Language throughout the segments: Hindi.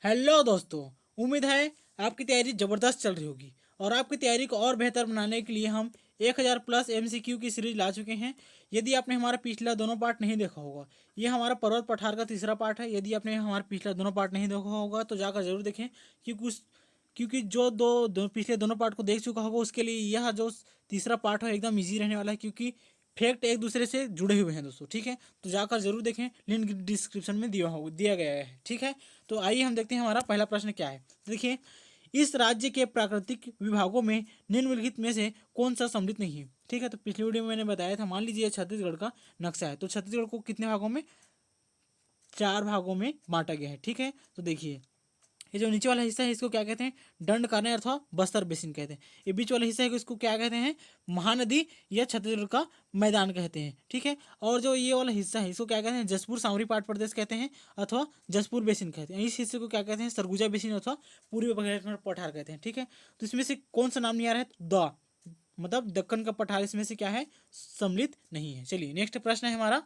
हेलो दोस्तों। उम्मीद है आपकी तैयारी ज़बरदस्त चल रही होगी और आपकी तैयारी को और बेहतर बनाने के लिए हम 1000 प्लस एमसीक्यू की सीरीज ला चुके हैं। यदि आपने हमारा पिछला दोनों पार्ट नहीं देखा होगा, ये हमारा पर्वत पठार का तीसरा पार्ट है। यदि आपने हमारा पिछला दोनों पार्ट नहीं देखा होगा तो जाकर जरूर देखें, क्योंकि जो पिछले दोनों पार्ट को देख चुका होगा उसके लिए यह जो तीसरा पार्ट है एकदम ईजी रहने वाला है, क्योंकि फैक्ट एक दूसरे से जुड़े हुए हैं दोस्तों। ठीक है, तो जाकर जरूर देखें, लिंक डिस्क्रिप्शन में दिया गया है। ठीक है, तो आइए हम देखते हैं हमारा पहला प्रश्न क्या है। देखिए, इस राज्य के प्राकृतिक विभागों में निम्नलिखित में से कौन सा सम्मिलित नहीं है। ठीक है, तो पिछली वीडियो में मैंने बताया था, मान लीजिए छत्तीसगढ़ का नक्शा है, तो छत्तीसगढ़ को कितने भागों में, 4 भागों में बांटा गया है। ठीक है, तो देखिए, ये जो नीचे वाला हिस्सा है इसको क्या कहते हैं, दंडकारण्य अथवा बस्तर बेसिन कहते हैं। ये बीच वाला हिस्सा है इसको क्या कहते हैं, महानदी या छत्तीसगढ़ का मैदान कहते हैं। ठीक है, और जो ये वाला हिस्सा है इसको क्या कहते हैं, जसपुर सामरी पाट प्रदेश कहते हैं अथवा जसपुर बेसिन कहते हैं। इस हिस्से को क्या कहते हैं, सरगुजा बेसिन अथवा पूर्वी बुंदेलखंड पठार कहते हैं। ठीक है, तो इसमें से कौन सा नाम नहीं आ रहा है, द मतलब दक्कन का पठार इसमें से क्या है, सम्मिलित नहीं है। चलिए नेक्स्ट प्रश्न है हमारा,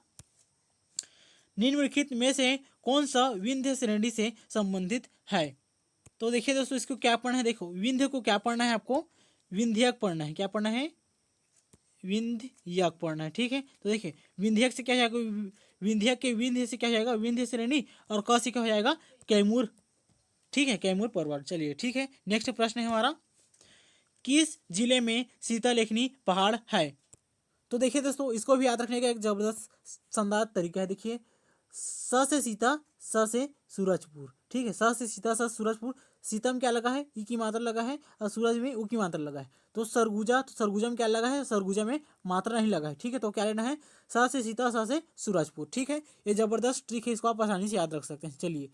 निम्नलिखित में से कौन सा विंध्य श्रेणी से संबंधित है। तो देखिए दोस्तों, इसको क्या पढ़ना है, देखो विंध्य को क्या पढ़ना है, आपको विंध्यक पढ़ना है। क्या पढ़ना है, विंध्यक पढ़ना है। ठीक है, तो देखिए विंध्यक से क्या हो जाएगा, विंध्यक के विंध्य से क्या हो जाएगा, विंध्य श्रेणी, और क से क्या हो जाएगा, कैमूर। ठीक है, कैमूर पर्वत। चलिए ठीक है, नेक्स्ट प्रश्न है हमारा, किस जिले में सीतालेखनी पहाड़ है। तो देखिए दोस्तों, इसको भी याद रखने का एक जबरदस्त शानदार तरीका है। देखिए, स से सीता, स से सूरजपुर। ठीक है, स से सीता, स सूरजपुर। सीता में क्या लगा है, ई की मात्रा लगा है, और सूरज में ऊ की मात्रा लगा है। तो सरगुजा, तो सरगुजा में क्या लगा है, सरगुजा में मात्रा नहीं लगा है। ठीक है, तो क्या लेना है, स से सीता, स से सूरजपुर। ठीक है, ये जबरदस्त ट्रिक है, इसको आप आसानी से याद रख सकते हैं। चलिए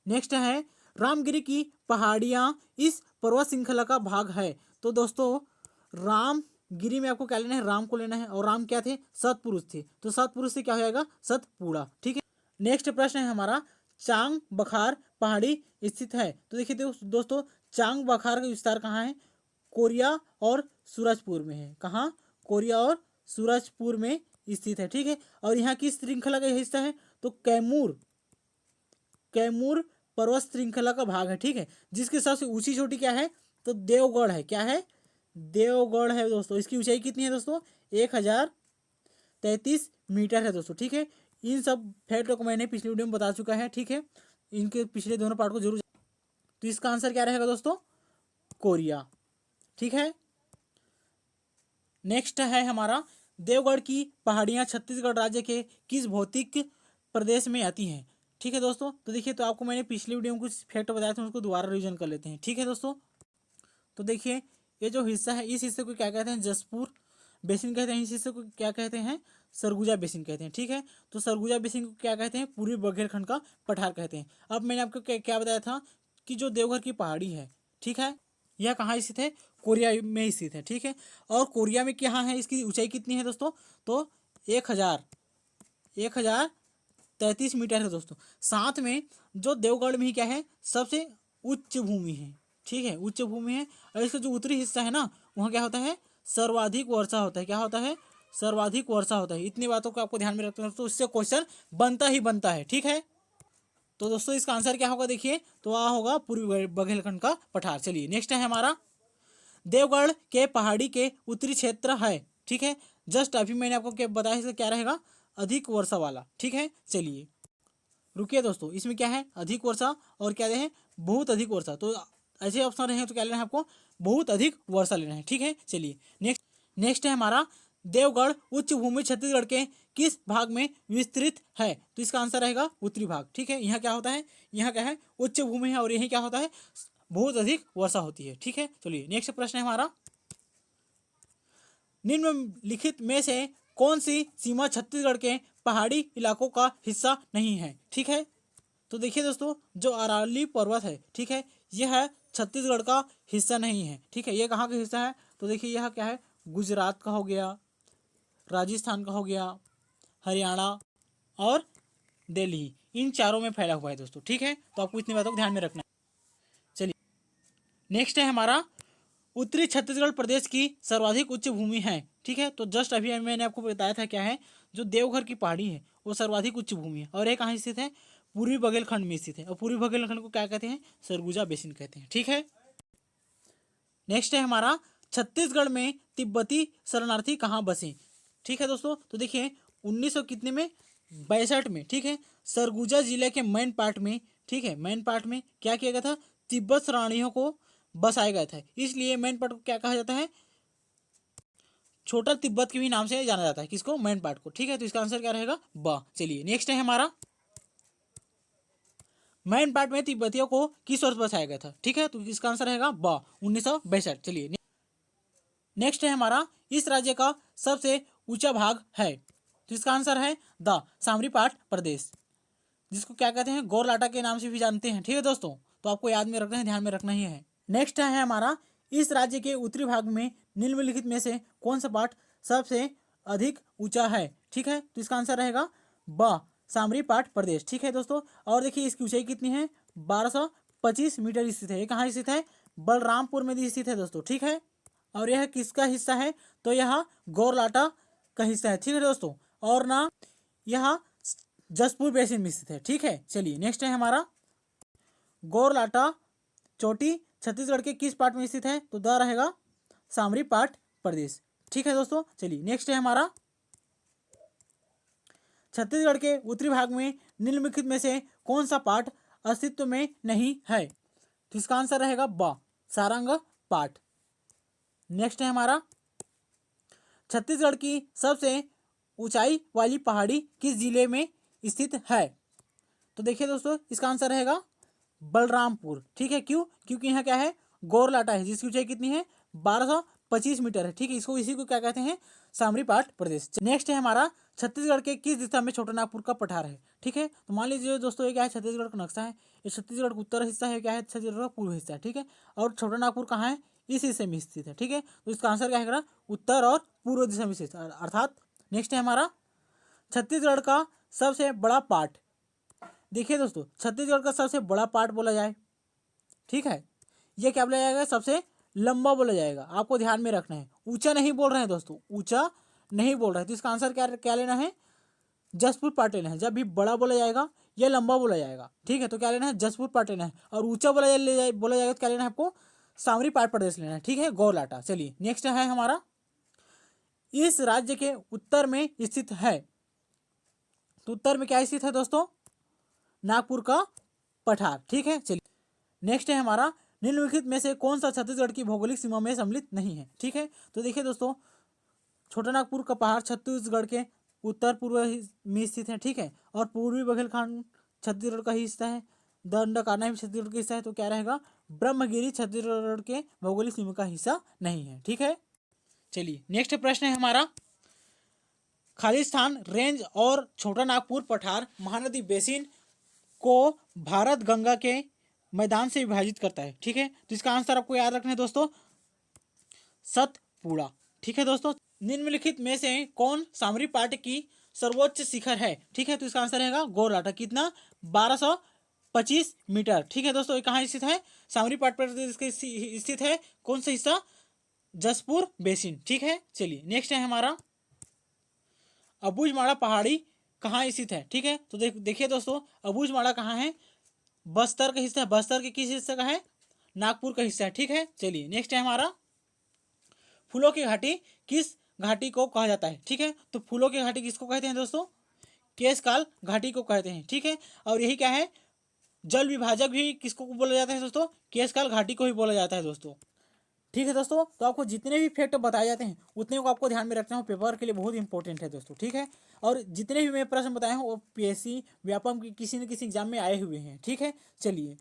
नेक्स्ट है, रामगिरी की पहाड़ियाँ इस पर्वत श्रृंखला का भाग है। तो दोस्तों, रामगिरी में आपको क्या लेना है, राम को लेना है, और राम क्या थे, सतपुरुष थे, तो सतपुरुष से क्या हो जाएगा, सतपुड़ा। ठीक है, नेक्स्ट प्रश्न है हमारा, चांग बखार पहाड़ी स्थित है। तो देखिए दोस्तों, चांग बखार का विस्तार कहाँ है, कोरिया और सूरजपुर में है। कहाँ, कोरिया और सूरजपुर में स्थित है। ठीक है, और यहाँ की श्रृंखला का हिस्सा है, तो कैमूर पर्वत श्रृंखला का भाग है। ठीक है, जिसकी सबसे ऊंची चोटी क्या है, तो देवगढ़ है। क्या है, देवगढ़ है दोस्तों। इसकी ऊंचाई कितनी है दोस्तों, 1033 मीटर है दोस्तों। ठीक है, इन सब फैक्टों को मैंने पिछली वीडियो में बता चुका है। ठीक है, इनके पिछले दोनों पार्ट को जरूर, तो इसका आंसर क्या रहेगा दोस्तों, कोरिया। ठीक है, नेक्स्ट है हमारा, देवगढ़ की पहाड़ियाँ छत्तीसगढ़ राज्य के किस भौतिक प्रदेश में आती हैं। ठीक है दोस्तों, तो देखिए, तो आपको मैंने पिछली वीडियो में कुछ फैक्ट बताया था, उसको दोबारा रिवीजन कर लेते हैं। ठीक है दोस्तों, तो देखिए, ये जो हिस्सा है, इस हिस्से को क्या कहते हैं, जसपुर बेसिन कहते हैं। इस हिस्से को क्या कहते हैं, सरगुजा बेसिन कहते हैं। ठीक है, तो सरगुजा बेसिन को क्या कहते हैं, पूर्वी बुंदेलखंड का पठार कहते हैं। अब मैंने आपको क्या बताया था, कि जो देवघर की पहाड़ी है, ठीक है, यह कहाँ स्थित है, कोरिया में स्थित है। ठीक है, और कोरिया में क्या है, इसकी ऊंचाई कितनी है दोस्तों, तो 1033 मीटर है दोस्तों। साथ में जो देवगढ़ में ही क्या है, सबसे उच्च भूमि है। ठीक है, उच्च भूमि है, और इसका जो उत्तरी हिस्सा है ना, वहाँ क्या होता है, सर्वाधिक वर्षा होता है। क्या होता है, सर्वाधिक वर्षा होता है। इतनी बातों को आपको ध्यान में रखना है दोस्तों, इससे क्वेश्चन बनता ही बनता है। ठीक है, तो दोस्तों इसका आंसर क्या होगा, देखिए, तो वह होगा पूर्वी बुंदेलखंड का पठार। चलिए नेक्स्ट है हमारा, देवगढ़ के पहाड़ी के उत्तरी क्षेत्र है। ठीक है, जस्ट अभी मैंने आपको क्या बताया, इसका क्या रहेगा, अधिक वर्षा वाला। ठीक है, चलिए रुकिए दोस्तों, इसमें क्या है, अधिक वर्षा और क्या है, बहुत अधिक वर्षा। तो ऐसे ऑप्शन रहे तो क्या लेना है आपको, बहुत अधिक वर्षा लेना है। ठीक है, चलिए नेक्स्ट है हमारा, देवगढ़ उच्च भूमि छत्तीसगढ़ के किस भाग में विस्तृत है। तो इसका आंसर रहेगा उत्तरी भाग। ठीक है, यहाँ क्या होता है, यहाँ क्या है, उच्च भूमि है, और यही क्या होता है, बहुत अधिक वर्षा होती है। ठीक है, चलिए नेक्स्ट प्रश्न है हमारा, निम्नलिखित में से कौन सी सीमा छत्तीसगढ़ के पहाड़ी इलाकों का हिस्सा नहीं है। ठीक है, तो देखिए दोस्तों, जो अरावली पर्वत है, ठीक है, यह है छत्तीसगढ़ का हिस्सा नहीं है। ठीक है, ये कहाँ का हिस्सा है, तो देखिए यह क्या है, गुजरात का हो गया, राजस्थान का हो गया, हरियाणा और दिल्ली, इन चारों में फैला हुआ है दोस्तों। ठीक है, तो आपको इतनी बातों को ध्यान में रखना है। चलिए नेक्स्ट है हमारा, उत्तरी छत्तीसगढ़ प्रदेश की सर्वाधिक उच्च भूमि है। ठीक है, तो जस्ट अभी मैंने आपको बताया था क्या है, जो देवघर की पहाड़ी है वो सर्वाधिक उच्च भूमि है, और ये कहाँ स्थित है, पूर्वी बघेलखंड में स्थित है और पूर्वी बघेलखंड को क्या कहते हैं, सरगुजा बेसिन कहते हैं। ठीक है, नेक्स्ट है हमारा छत्तीसगढ़ में तिब्बती शरणार्थी कहाँ बसे। ठीक है दोस्तों, तो देखिए 1900 कितने में 62 में, ठीक है, सरगुजा जिले के मेन पार्ट में, ठीक है, मेन पार्ट में क्या किया गया था, तिब्बत शरणार्थियों को बसाया गया था, इसलिए मेन पार्ट को क्या कहा जाता है, छोटा तिब्बत के भी नाम से जाना जाता है, किसको, मेन पार्ट को। ठीक है, तो इसका आंसर क्या रहेगा, ब। चलिए नेक्स्ट है हमारा, मेन पार्ट में तिब्बतियों को किस वर्ष बसाया गया था। ठीक है, तो इसका आंसर रहेगा ब, 1962। चलिए नेक्स्ट है हमारा, इस राज्य का सबसे ऊंचा भाग है, तो इसका आंसर है द, सामरीपाट प्रदेश, जिसको क्या कहते हैं, गोरलाटा के नाम से भी जानते हैं। ठीक है दोस्तों, तो आपको याद में रखना है, ध्यान में रखना ही है। नेक्स्ट है हमारा, इस राज्य के उत्तरी भाग में निम्नलिखित में से कौन सा पाठ सबसे अधिक ऊंचा है। ठीक है, तो इसका आंसर रहेगा ब, सामरीपाट प्रदेश। ठीक है दोस्तों, और देखिए इसकी ऊंचाई कितनी है, 1225 मीटर स्थित है। ये कहाँ स्थित है, बलरामपुर में स्थित है दोस्तों। ठीक है, और यह किसका हिस्सा है, तो यह गोरलाटा का हिस्सा है। ठीक है दोस्तों, और ना यह जसपुर बेसिन में स्थित है। ठीक है, चलिए नेक्स्ट है हमारा, गोरलाटा चोटी छत्तीसगढ़ के किस पार्ट में स्थित है, तो द रहेगा सामरीपाट प्रदेश। ठीक है दोस्तों, चलिए नेक्स्ट है हमारा, छत्तीसगढ़ के उत्तरी भाग में निम्नलिखित में से कौन सा पार्ट अस्तित्व में नहीं है, तो इसका आंसर रहेगा ब, सारंग पार्ट। नेक्स्ट है हमारा, छत्तीसगढ़ की सबसे ऊंचाई वाली पहाड़ी किस जिले में स्थित है, तो देखिए दोस्तों इसका आंसर रहेगा बलरामपुर। ठीक है, क्यों, क्योंकि यहाँ क्या है, गोरलाटा है, जिसकी ऊंचाई कितनी है, 1225 मीटर है। ठीक है, इसको इसी को क्या कहते हैं, सामरीपाट प्रदेश। नेक्स्ट है हमारा, छत्तीसगढ़ के किस दिशा में छोटा नागपुर का पठार है। ठीक है, तो मान लीजिए दोस्तों ये क्या है, छत्तीसगढ़ का नक्शा है, ये छत्तीसगढ़ का उत्तर हिस्सा है, क्या है, छत्तीसगढ़ का पूर्व हिस्सा है। ठीक है, और छोटा नागपुर कहाँ है, इस हिस्से में स्थित है। ठीक है, तो इसका आंसर क्या है, उत्तर और पूर्व दिशा में स्थित, अर्थात। नेक्स्ट है हमारा, छत्तीसगढ़ का सबसे बड़ा पार्ट। देखिए दोस्तों, छत्तीसगढ़ का सबसे बड़ा पार्ट बोला जाए, ठीक है, ये क्या बोला जाएगा, सबसे लंबा बोला जाएगा। आपको ध्यान में रखना है, ऊंचा नहीं बोल रहे हैं दोस्तों, ऊंचा नहीं बोल रहे हैं, तो इसका आंसर क्या क्या लेना है, जसपुर पार्ट लेना है। जब भी बड़ा बोला जाएगा या लंबा बोला जाएगा, ठीक है, तो क्या लेना है, जसपुर पार्ट लेना है, और ऊंचा बोला जाएगा तो क्या लेना है आपको, सामरीपाट प्रदेश लेना है। ठीक है, गोरलाटा। चलिए नेक्स्ट है हमारा, इस राज्य के उत्तर में स्थित है, तो उत्तर में क्या स्थित है दोस्तों, नागपुर का पठार। ठीक है, चलिए नेक्स्ट है हमारा, निम्नलिखित में से कौन सा छत्तीसगढ़ की भौगोलिक सीमा में सम्मिलित नहीं है। ठीक है, तो देखिए दोस्तों, छोटा नागपुर का पहाड़ छत्तीसगढ़ के उत्तर पूर्व में स्थित है। ठीक है, और पूर्वी बघेलखंड छत्तीसगढ़ का ही हिस्सा है, दंडकारना भी छत्तीसगढ़ का हिस्सा है, तो क्या रहेगा, ब्रह्मगिरी छत्तीसगढ़ के भौगोलिक सीमा का हिस्सा नहीं है। ठीक है, चलिए नेक्स्ट प्रश्न है हमारा, खालिस्तान रेंज और छोटा नागपुर पठार महानदी बेसिन को भारत गंगा के मैदान से विभाजित करता है। ठीक है, तो इसका आंसर आपको याद रखना है दोस्तों, सतपुड़ा। ठीक है दोस्तों, निम्नलिखित में से कौन सामरीपाट की सर्वोच्च शिखर है। ठीक है, तो इसका आंसर रहेगा गोरलाटा, कितना, 1225 मीटर। ठीक है दोस्तों, ये कहाँ स्थित है, सामरीपाट प्रदेश के स्थित है, कौन सा हिस्सा, जसपुर बेसिन। ठीक है, चलिए नेक्स्ट है हमारा, अबूझमाड़ा पहाड़ी कहाँ स्थित है। ठीक है, तो देखिए दोस्तों, अबूझमाड़ा कहाँ है, बस्तर का हिस्सा है, बस्तर के किस हिस्से का है, नागपुर का हिस्सा है। ठीक है, चलिए नेक्स्ट है हमारा, फूलों की घाटी किस घाटी को कहा जाता है। ठीक है, तो फूलों की घाटी किसको कहते हैं दोस्तों, केशकाल घाटी को कहते हैं। ठीक है, और यही क्या है, जल विभाजक भी किसको बोला जाता है दोस्तों, केशकाल घाटी को ही बोला जाता है दोस्तों। ठीक है दोस्तों, तो आपको जितने भी फैक्ट बताए जाते हैं उतने को आपको ध्यान में रखना हो, पेपर के लिए बहुत इंपॉर्टेंट है दोस्तों। ठीक है, और जितने भी मैं प्रश्न बताए हैं वो पीएससी व्यापम की किसी न किसी एग्जाम में आए हुए हैं। ठीक है, चलिए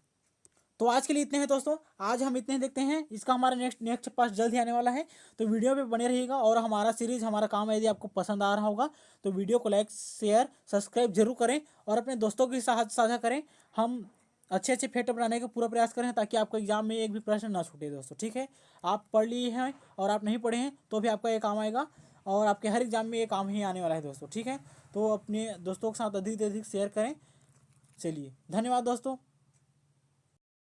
तो आज के लिए इतने हैं दोस्तों, आज हम इतने देखते हैं, इसका हमारा नेक्स्ट पार्ट जल्द ही आने वाला है, तो वीडियो पे बने रहिएगा। और हमारा सीरीज, हमारा काम यदि आपको पसंद आ रहा होगा तो वीडियो को लाइक, शेयर, सब्सक्राइब जरूर करें और अपने दोस्तों के साथ साझा करें। हम अच्छे अच्छे फैक्ट बनाने का पूरा प्रयास करें ताकि आपको एग्जाम में एक भी प्रश्न ना छूटे दोस्तों। ठीक है, आप पढ़ लिए हैं और आप नहीं पढ़े हैं तो भी आपका ये काम आएगा, और आपके हर एग्जाम में ये काम ही आने वाला है दोस्तों। ठीक है, तो अपने दोस्तों के साथ अधिक से अधिक शेयर करें। चलिए धन्यवाद दोस्तों।